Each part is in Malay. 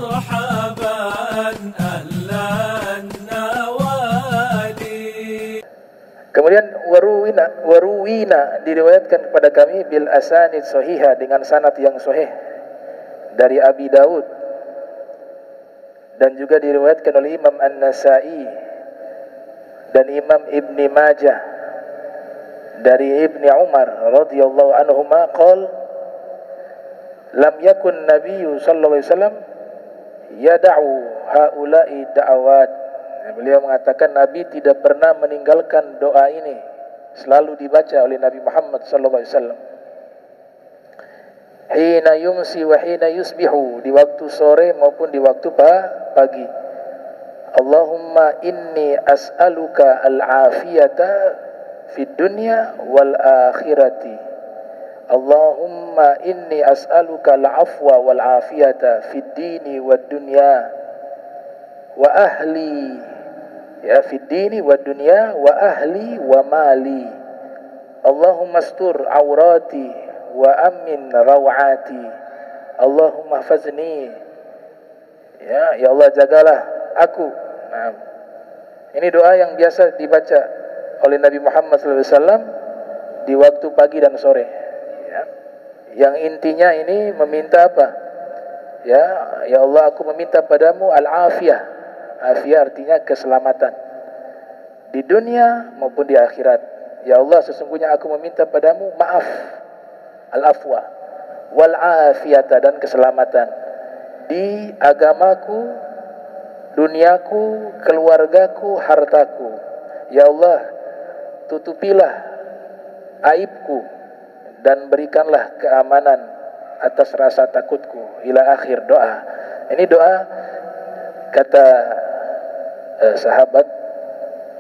مرحبا أهل النوادي. Kemudian waruwina diriwayatkan kepada kami bil asanid sahihah dengan sanad yang sahih dari Abi Daud, dan juga diriwayatkan oleh Imam An-Nasa'i dan Imam Ibni Majah dari Ibni Umar radhiyallahu anhuma qala lam yakun nabiyyu sallallahu alaihi wasallam yad'u haula'i da'awat. Beliau mengatakan Nabi tidak pernah meninggalkan doa ini, selalu dibaca oleh Nabi Muhammad sallallahu alaihi wasallam. Hina yumsi wa hina yusbihu, di waktu sore maupun di waktu pagi. Allahumma inni as'aluka al-afiyata fid dunya wal akhirati. Allahumma inni as'aluka al-afwa wal afiyata fid dini wad dunya wa ahli, ya, fid dini wad dunya wa ahli wa mali. Allahumma astur awrati wa amin rawati. Allahumma fazni, ya Allah jagalah aku. Nah, ini doa yang biasa dibaca oleh Nabi Muhammad SAW di waktu pagi dan sore, ya. Yang intinya ini meminta apa? Ya Allah, aku meminta padamu al-afiyah. Afiyah artinya keselamatan di dunia maupun di akhirat. Ya Allah, sesungguhnya aku meminta padamu maaf, al-afwa wal afiyata, dan keselamatan di agamaku, duniaku, keluargaku, hartaku. Ya Allah, tutupilah aibku dan berikanlah keamanan atas rasa takutku, ila akhir doa. Ini doa kata sahabat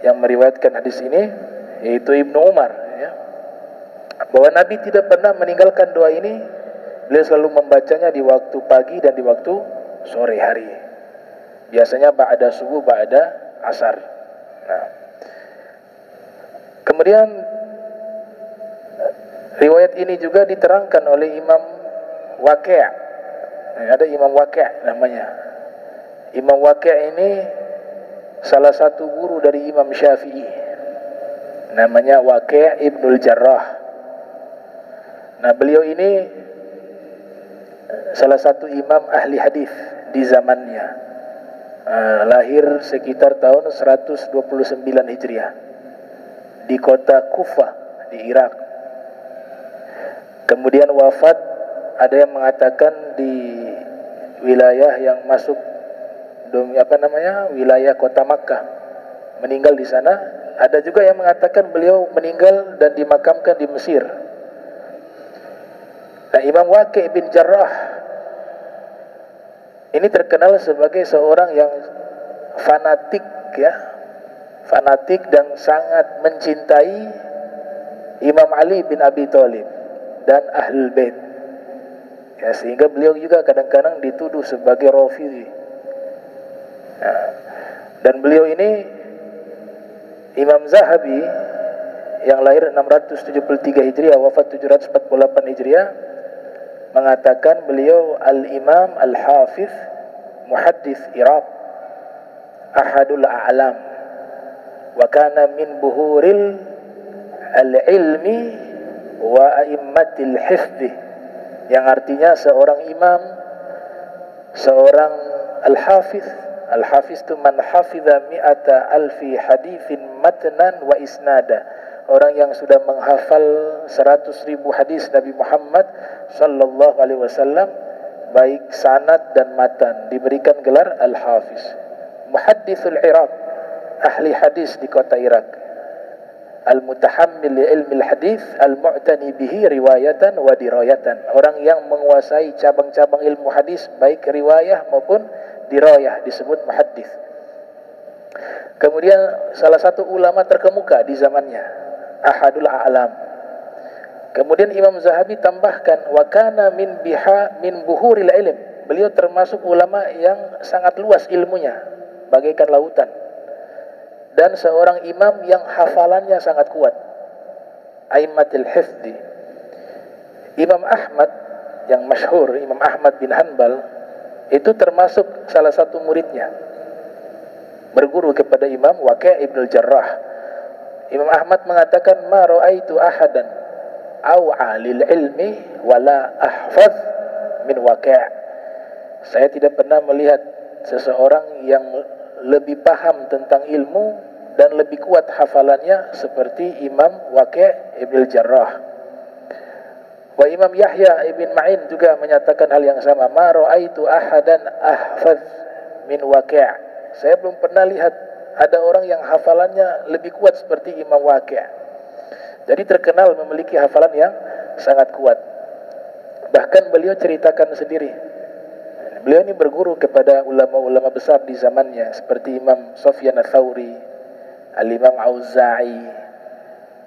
yang meriwayatkan hadis ini, yaitu Ibnu Umar, ya, bahwa Nabi tidak pernah meninggalkan doa ini. Beliau selalu membacanya di waktu pagi dan di waktu sore hari. Biasanya ba'da subuh, ba'da asar. Nah, kemudian riwayat ini juga diterangkan oleh Imam Waqi'. Ada Imam Waqi' namanya. Imam Waqi' ini salah satu guru dari Imam Syafi'i, namanya Waqi' Ibnul Jarrah. Nah, beliau ini salah satu imam ahli hadis di zamannya. Lahir sekitar tahun 129 Hijriah di kota Kufah di Irak. Kemudian wafat, ada yang mengatakan di wilayah yang masuk wilayah kota Makkah, meninggal di sana. Ada juga yang mengatakan beliau meninggal dan dimakamkan di Mesir. Nah, Imam Waqi' bin Jarrah ini terkenal sebagai seorang yang fanatik, ya, fanatik dan sangat mencintai Imam Ali bin Abi Thalib dan Ahlul Bait, ya, sehingga beliau juga kadang-kadang dituduh sebagai Rafidhi. Nah, dan beliau ini Imam Zahabi yang lahir 673 Hijriah, wafat 748 Hijriah, mengatakan beliau al-Imam al-Hafiz muhaddis Iraq, ahadul a'lam, wa kana min buhuril al-ilmi wa a'immatil hifdhi, yang artinya seorang imam, seorang al-Hafiz. Al-Hafiz itu man hafidha mi'ata alfi hadithin matnan wa isnada, orang yang sudah menghafal 100.000 hadis Nabi Muhammad sallallahu alaihi wasallam, baik sanad dan matan, diberikan gelar Al-Hafiz. Muhaddithul Iraq, ahli hadis di kota Irak. Al-mutahammil li ilmi al-hadis, al-mu'tani bihi riwayatan wa dirayatan, orang yang menguasai cabang-cabang ilmu hadis baik riwayah maupun dirayah, disebut muhaddits. Kemudian salah satu ulama terkemuka di zamannya, ahadul a'lam. Kemudian Imam Zahabi tambahkan wa kana min buhuril ilm, beliau termasuk ulama yang sangat luas ilmunya, bagaikan lautan, dan seorang imam yang hafalannya sangat kuat, aimmatil hifdhi. Imam Ahmad yang masyhur, Imam Ahmad bin Hanbal, itu termasuk salah satu muridnya, berguru kepada Imam Waqi' ibn al-Jarrah. Imam Ahmad mengatakan, ma ra'aitu ahadan aw'a lil ilmi wala ahfaz min Waqi'. Saya tidak pernah melihat seseorang yang lebih paham tentang ilmu dan lebih kuat hafalannya seperti Imam Waqi' ibn al-Jarrah. Wa Imam Yahya ibn Ma'in juga menyatakan hal yang sama, ma ra'aitu ahadan ahfaz min Waqi'. Saya belum pernah lihat ada orang yang hafalannya lebih kuat seperti Imam Waqi'. Jadi terkenal memiliki hafalan yang sangat kuat. Bahkan beliau ceritakan sendiri, beliau ini berguru kepada ulama-ulama besar di zamannya seperti Imam Sufyan ats-Tsauri, Al-Imam Auza'i,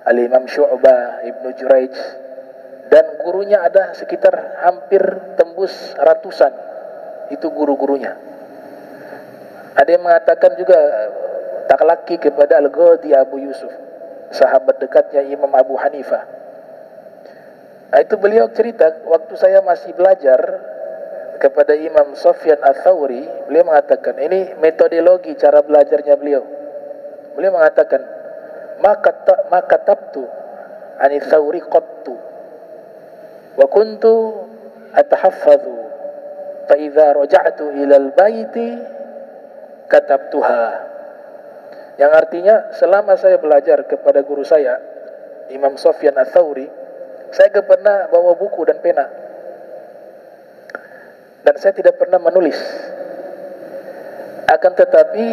Al-Imam Syu'bah, Ibnu Juraij, dan gurunya ada sekitar hampir tembus ratusan. Itu guru-gurunya. Ada yang mengatakan juga taklaki kepada Al-Ghadi Abu Yusuf, sahabat dekatnya Imam Abu Hanifah. Nah, itu beliau cerita, waktu saya masih belajar kepada Imam Sufyan ats-Tsauri, beliau mengatakan, ini metodologi cara belajarnya beliau. Beliau mengatakan, maka tabtu ani Tsauri qattu wa kuntu atahaffadhu fa idza raja'tu ila al-baiti katabtuha. Yang artinya, selama saya belajar kepada guru saya Imam Sufyan ats-Tsauri, saya tidak pernah bawa buku dan pena, dan saya tidak pernah menulis. Akan tetapi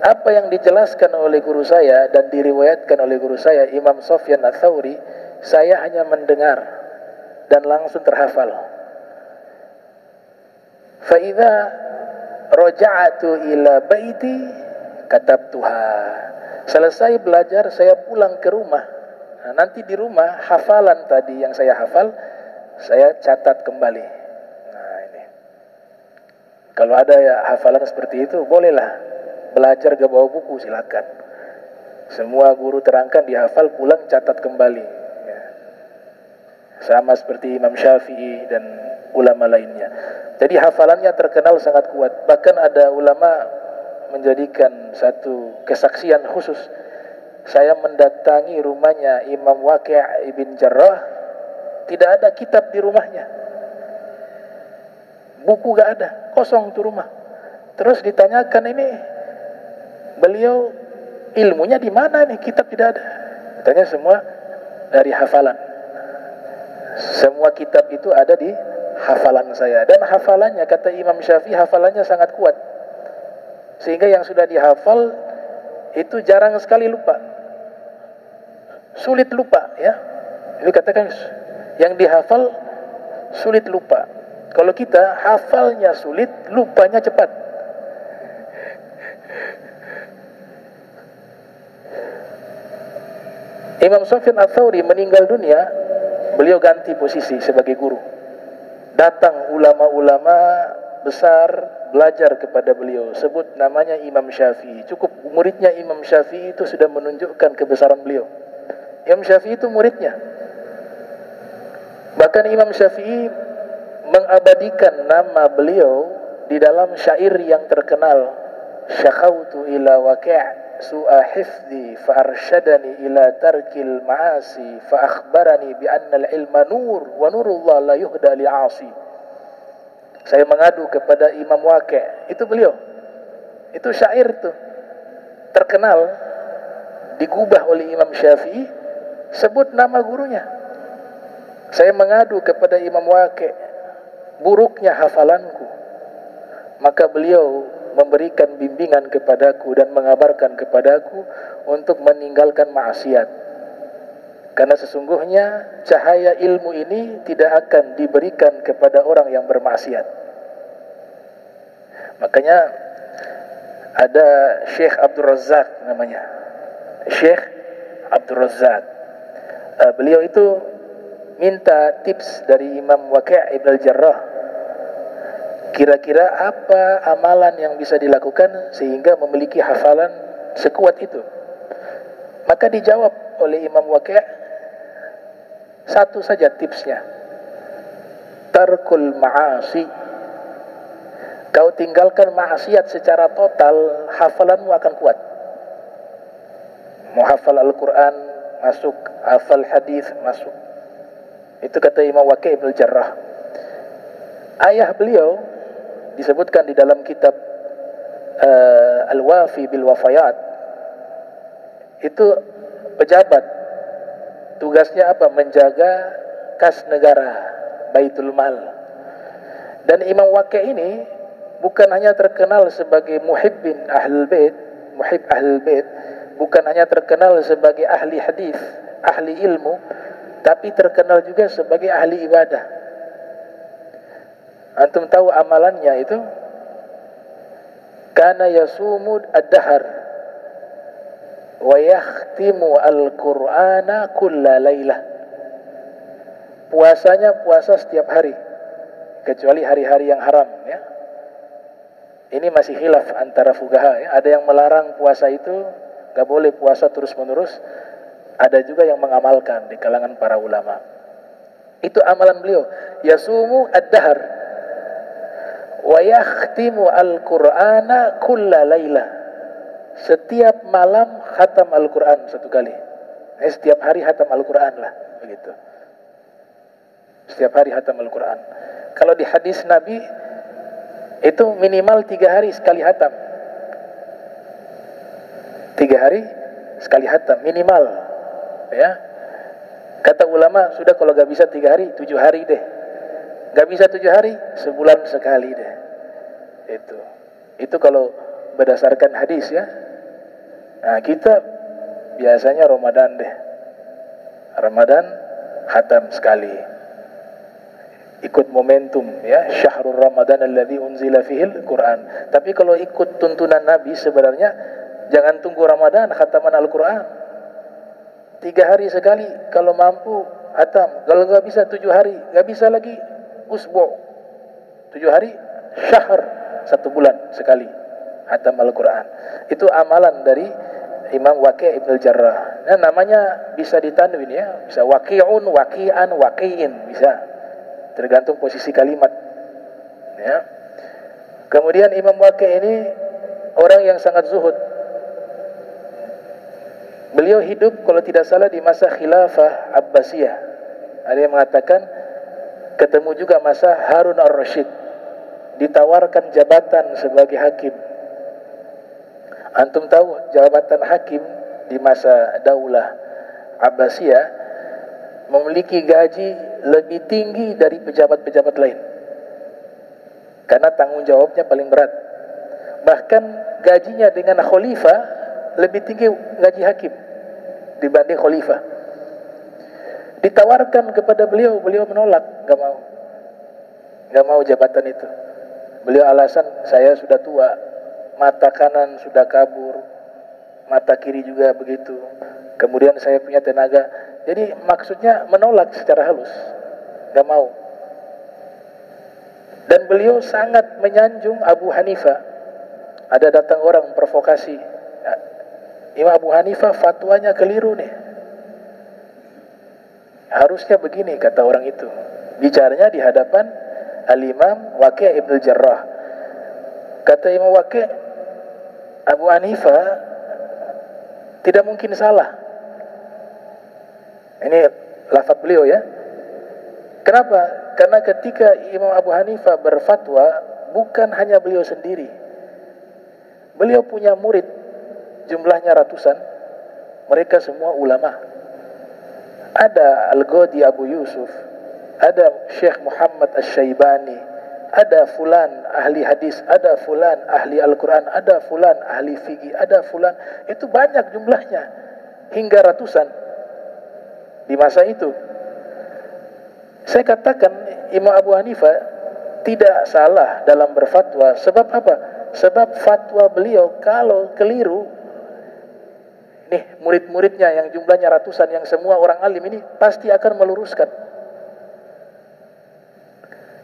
apa yang dijelaskan oleh guru saya dan diriwayatkan oleh guru saya Imam Sufyan ats-Tsauri, saya hanya mendengar dan langsung terhafal. Fa idza raja'tu ila baiti katabtuha. Selesai belajar, saya pulang ke rumah. Nah, nanti di rumah hafalan tadi yang saya hafal, saya catat kembali. Nah, ini. Kalau ada ya hafalan seperti itu, bolehlah belajar gak bawa buku, silakan. Semua guru terangkan dihafal, pulang catat kembali. Ya. Sama seperti Imam Syafi'i dan ulama lainnya. Jadi hafalannya terkenal sangat kuat. Bahkan ada ulama menjadikan satu kesaksian khusus. Saya mendatangi rumahnya Imam Waqi' ibn Jarrah, tidak ada kitab di rumahnya, buku gak ada, kosong tuh rumah. Terus ditanyakan, ini beliau ilmunya di mana nih, kitab tidak ada. Katanya semua dari hafalan. Semua kitab itu ada di hafalan saya. Dan hafalannya, kata Imam Syafi'i, hafalannya sangat kuat, sehingga yang sudah dihafal itu jarang sekali lupa, sulit lupa ya. Ini katakan yang dihafal sulit lupa. Kalau kita hafalnya sulit, lupanya cepat. Imam Sufyan ats-Tsauri meninggal dunia, beliau ganti posisi sebagai guru. Datang ulama-ulama besar belajar kepada beliau, sebut namanya Imam Syafi'i. Cukup muridnya Imam Syafi'i itu sudah menunjukkan kebesaran beliau. Imam Syafi'i itu muridnya. Bahkan Imam Syafi'i mengabadikan nama beliau di dalam syair yang terkenal, syakautu ila Waqi' su'a hifdhi fa arsyadani ila tarkil ma'asi fa akhbarani bi anna al-ilma nur wa nurullah la yuhda li'asi. Saya mengadu kepada Imam Waqi', itu beliau. Itu syair tuh terkenal, digubah oleh Imam Syafi'i, sebut nama gurunya. Saya mengadu kepada Imam Waqi', buruknya hafalanku. Maka beliau memberikan bimbingan kepadaku dan mengabarkan kepadaku untuk meninggalkan maksiat. Karena sesungguhnya cahaya ilmu ini tidak akan diberikan kepada orang yang bermaksiat. Makanya ada Syekh Abdul Razak namanya, Syekh Abdul Razak. Beliau itu minta tips dari Imam Waqi' ibn al-Jarrah, kira-kira apa amalan yang bisa dilakukan sehingga memiliki hafalan sekuat itu. Maka dijawab oleh Imam Waqi', satu saja tipsnya, tarkul ma'asi Kau tinggalkan maksiat secara total, hafalanmu akan kuat. Mau hafal Al-Quran masuk, hafal hadis masuk. Itu kata Imam Waqi' Ibn Jarrah. Ayah beliau disebutkan di dalam kitab Al-Wafi bil Wafayat. Itu pejabat, tugasnya apa? Menjaga kas negara, Baitul Mal. Dan Imam Waqi' ini bukan hanya terkenal sebagai muhibbin ahlul bait, muhib ahlul bait, bukan hanya terkenal sebagai ahli hadis, ahli ilmu, tapi terkenal juga sebagai ahli ibadah. Antum tahu amalannya itu? Kana yasumud ad-dahr wa yakhtimu al-Qur'ana kulla lailah. Puasanya puasa setiap hari, kecuali hari-hari yang haram, ya. Ini masih khilaf antara fuqaha, ya. Ada yang melarang puasa itu, enggak boleh puasa terus-menerus. Ada juga yang mengamalkan di kalangan para ulama. Itu amalan beliau. Yasumu ad-dahr wa yakhtimu al-Qur'ana kulla lailah. Setiap malam khatam Al-Qur'an satu kali. Setiap hari khatam Al-Qur'an lah, begitu. Setiap hari khatam Al-Qur'an. Kalau di hadis Nabi itu minimal 3 hari sekali khatam. 3 hari sekali khatam minimal, ya. Kata ulama, sudah kalau gak bisa 3 hari, 7 hari deh. Gak bisa 7 hari, sebulan sekali deh. Itu kalau berdasarkan hadis, ya. Nah, kita biasanya Ramadan deh. Ramadan khatam sekali. Ikut momentum, ya, syahrul Ramadan alladzi unzila fihil Quran. Tapi kalau ikut tuntunan Nabi, sebenarnya jangan tunggu Ramadan khataman Al-Quran. 3 hari sekali kalau mampu khatam. Kalau nggak bisa 7 hari, nggak bisa lagi usbu'. 7 hari syahr, 1 bulan sekali khatam Al-Quran. Itu amalan dari Imam Waqi' Ibn Jarrah. Nah, namanya bisa ditanwin, ya. Bisa waqi'un, waqi'an, waqi'in, bisa. Tergantung posisi kalimat, ya. Kemudian Imam Waqi' ini orang yang sangat zuhud. Beliau hidup kalau tidak salah di masa khilafah Abbasiyah. Ada yang mengatakan ketemu juga masa Harun ar-Rasyid, ditawarkan jabatan sebagai hakim. Antum tahu jabatan hakim di masa Daulah Abbasiyah memiliki gaji lebih tinggi dari pejabat-pejabat lain, karena tanggung jawabnya paling berat. Bahkan gajinya dengan khalifah lebih tinggi gaji hakim dibanding khalifah. Ditawarkan kepada beliau, beliau menolak, gak mau jabatan itu. Beliau alasan, saya sudah tua, mata kanan sudah kabur, mata kiri juga begitu, kemudian saya punya tenaga. Jadi maksudnya menolak secara halus, gak mau. Dan beliau sangat menyanjung Abu Hanifah. Ada datang orang provokasi, Imam Abu Hanifah fatwanya keliru nih, harusnya begini, kata orang itu. Bicaranya di hadapan Al-Imam Waqi' Ibn Jarrah. Kata Imam Waqi', Abu Hanifah tidak mungkin salah. Ini lafaz beliau, ya. Kenapa? Karena ketika Imam Abu Hanifah berfatwa, bukan hanya beliau sendiri. Beliau punya murid, jumlahnya ratusan. Mereka semua ulama. Ada Al-Ghadi Abu Yusuf, ada Syekh Muhammad Asy-Syaibani, ada fulan ahli hadis, ada fulan ahli Al-Quran, ada fulan ahli fikih, ada fulan. Itu banyak jumlahnya, hingga ratusan di masa itu. Saya katakan Imam Abu Hanifah tidak salah dalam berfatwa. Sebab apa? Sebab fatwa beliau kalau keliru, nih murid-muridnya yang jumlahnya ratusan, yang semua orang alim ini pasti akan meluruskan.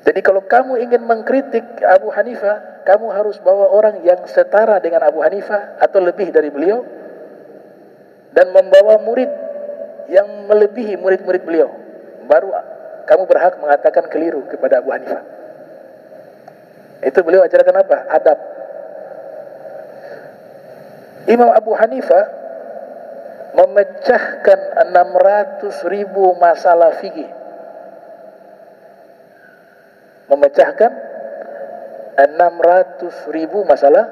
Jadi kalau kamu ingin mengkritik Abu Hanifah, kamu harus bawa orang yang setara dengan Abu Hanifah atau lebih dari beliau, dan membawa murid yang melebihi murid-murid beliau. Baru kamu berhak mengatakan keliru kepada Abu Hanifah. Itu beliau ajarkan apa? Adab. Imam Abu Hanifah memecahkan 600.000 masalah fikih. Memecahkan 600.000 masalah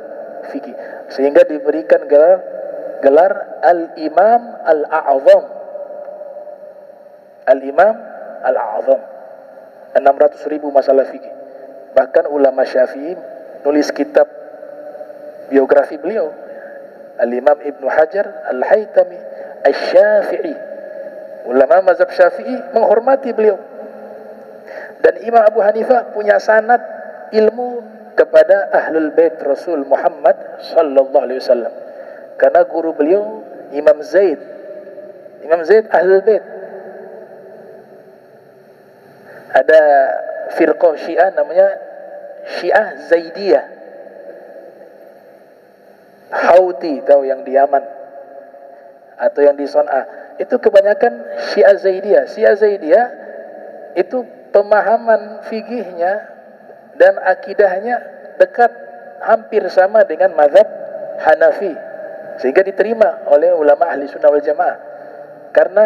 fikih, sehingga diberikan gelar Al-Imam Al-A'zam. Al-Imam Al-A'zam. 600.000 masalah fikih. Bahkan ulama Syafi'i nulis kitab biografi beliau. Al-Imam Ibnu Hajar Al-Haytami Asy-Syafi'i. Ulama mazhab Syafi'i menghormati beliau. Dan Imam Abu Hanifah punya sanad ilmu kepada Ahlul Bait Rasul Muhammad sallallahu alaihi wasallam. Karena guru beliau Imam Zaid Ahlul Bait. Ada firqah Syiah namanya Syiah Zaidiyah. Houthi, tahu yang di Yaman atau yang di Son'a. Itu kebanyakan Syiah Zaidiyah. Syiah Zaidiyah itu pemahaman fikihnya dan akidahnya dekat, hampir sama dengan mazhab Hanafi, sehingga diterima oleh ulama ahli sunnah wal jamaah karena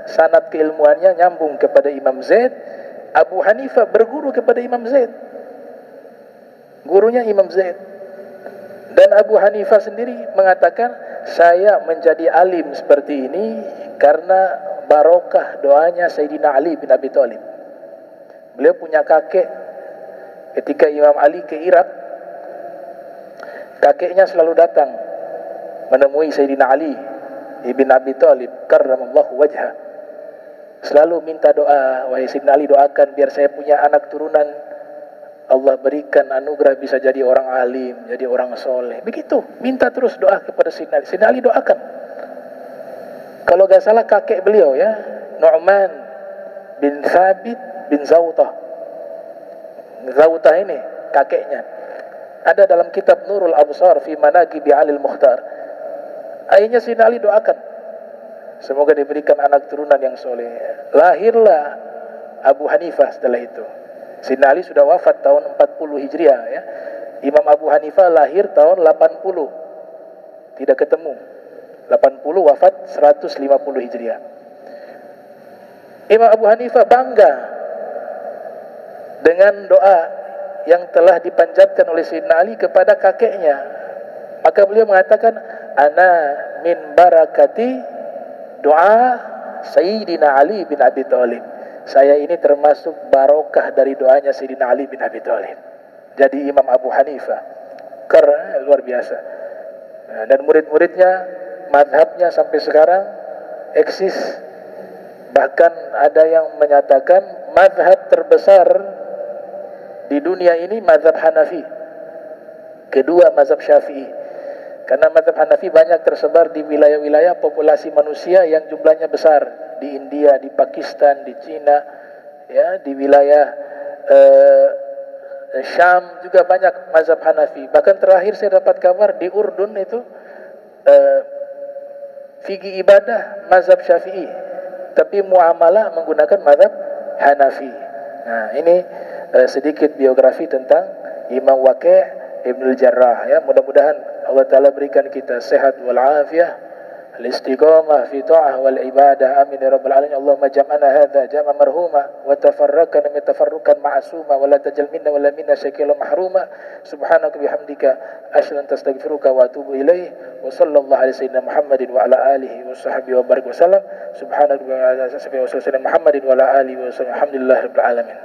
sanad keilmuannya nyambung kepada Imam Zaid. Abu Hanifah berguru kepada Imam Zaid, gurunya Imam Zaid. Dan Abu Hanifah sendiri mengatakan, saya menjadi alim seperti ini karena barokah doanya Sayyidina Ali bin Abi Thalib. Beliau punya kakek, ketika Imam Ali ke Irak, kakeknya selalu datang menemui Sayyidina Ali ibn Abi Thalib karramallahu wajhah. Selalu minta doa, wahai Sayyidina Ali, doakan biar saya punya anak turunan, Allah berikan anugerah bisa jadi orang alim, jadi orang soleh. Begitu, minta terus doa kepada Sayyidina Ali. Sayyidina Ali doakan. Kalau gak salah kakek beliau ya, Nu'man bin Thabit bin Zawtah. Zawtah ini kakeknya. Ada dalam kitab Nurul Absar fi Manaqibi Alil Mukhtar. Akhirnya Sayyidina Ali doakan, semoga diberikan anak turunan yang soleh. Lahirlah Abu Hanifah setelah itu. Sayyidina Ali sudah wafat tahun 40 Hijriah ya. Imam Abu Hanifah lahir tahun 80. Tidak ketemu. 80 wafat 150 Hijriah. Imam Abu Hanifah bangga dengan doa yang telah dipanjatkan oleh Sayyidina Ali kepada kakeknya. Maka beliau mengatakan, ana min barakati doa Sayyidina Ali bin Abi Thalib. Saya ini termasuk barokah dari doanya Sayyidina Ali bin Abi Thalib. Jadi Imam Abu Hanifah karena luar biasa. Dan murid-muridnya, mazhabnya sampai sekarang eksis. Bahkan ada yang menyatakan mazhab terbesar di dunia ini mazhab Hanafi, kedua mazhab Syafi'i. Karena mazhab Hanafi banyak tersebar di wilayah-wilayah populasi manusia yang jumlahnya besar, di India, di Pakistan, di Cina, ya, di wilayah Syam juga banyak mazhab Hanafi. Bahkan terakhir saya dapat kabar di Urdun itu fikih ibadah mazhab Syafi'i, tapi muamalah menggunakan mazhab Hanafi. Nah, ini sedikit biografi tentang Imam Waqi' Ibnul Jarrah ya. Mudah-mudahan Allah Ta'ala berikan kita sehat wal afiyah, al-istiqamah fi ta'ah wal ibadah. Amin ya rabbal alamin. Allahumma jam'ana hadza jam'a marhuma wa tafarraqana min tafarruqan ma'suma wa la tajal minna wa la minna syakila mahruma. Subhanaka bihamdika asyhadu an tastaghfiruka wa atubu ilaih. Wa sallallahu alaihi sayyidina Muhammadin wa ala alihi wa sahbihi wa barik wa sallam. Subhanaka wa ala Muhammadin wa ala alihi wa sahbihi. Alhamdulillah rabbil alamin.